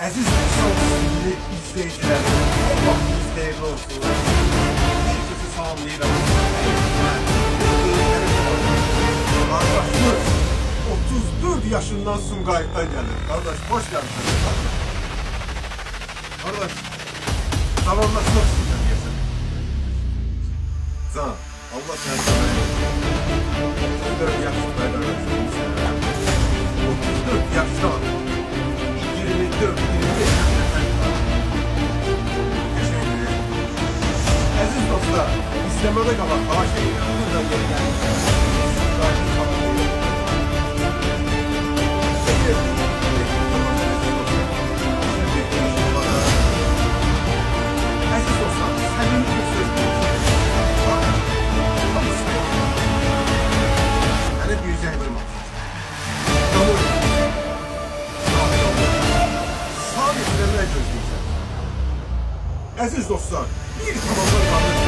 Aziz sevgili izleyicilerim, vaktiniz hayırlı olsun. Herkesi salamlayıram. Kardeşimiz 34 yaşından Sumqayıt'tan gelir. Kardeş, hoş geldin. Kardeş, zamanlaşmak istiyorsan yesin. Sana, Allah seni sana. 34 yaşındaydı. 34 yaşta. 24, 25 Teşekkür ederim. Aziz dostlar, istemede kalan aşık burada gelen Aziz dostlar, senin bir sözün hani bir zehrim var. Aziz dostlar, bir tamamlar kalır.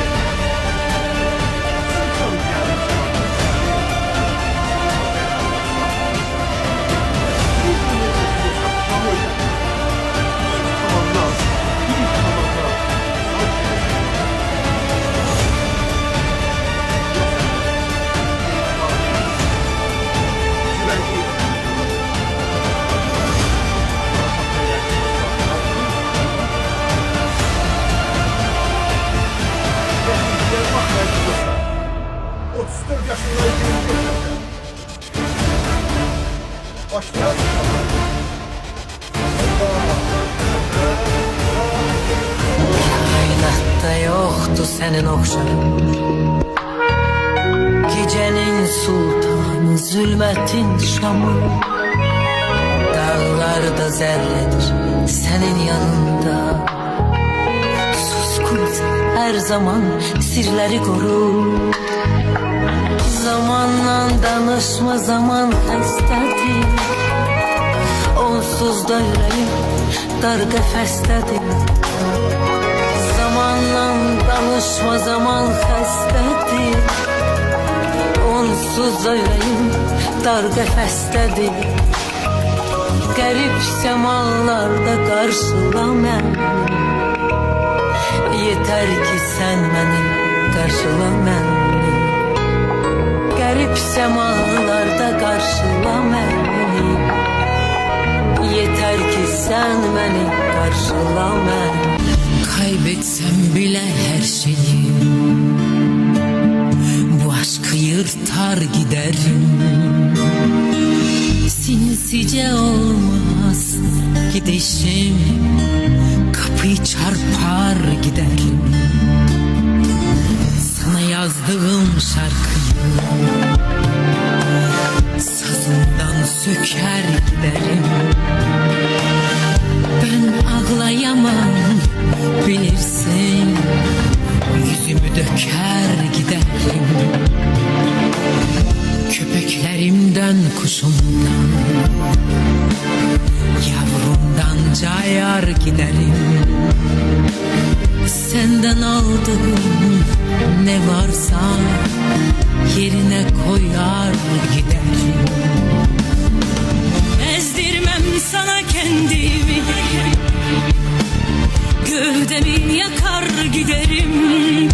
Kainatta yoktu senin okşarın, gecenin sultanı, zulmetin şamı. Dağlarda zerredir senin yanında. Suskun her zaman sirleri koru. Zamanla danışma, zaman hastadır. Onsuz da yüreğim dar qəfəsdədir. Zamanla danışma, zaman xəstədir. Onsuz da yüreğim dar qəfəsdədir. Qərib səmalarda qarşıla məni. Yeter ki sen məni qarşıla məni. Qərib səmalarda qarşıla məni. Yeter ki sen beni karşıla məni. Kaybetsem bile her şeyi, bu aşkı yırtar giderim. Sinsice olmaz gidişim, kapıyı çarpar giderim. Sana yazdığım şarkıyı sazından söker giderim. Ben ağlayamam bilirsin, yüzümü döker giderim. Köpeklerimden, kuşumdan, yavrumdan cayar giderim. Senden aldığım ne varsa yerine koyar giderim. Ezdirmem sana kendimi, gövdemi yakar giderim.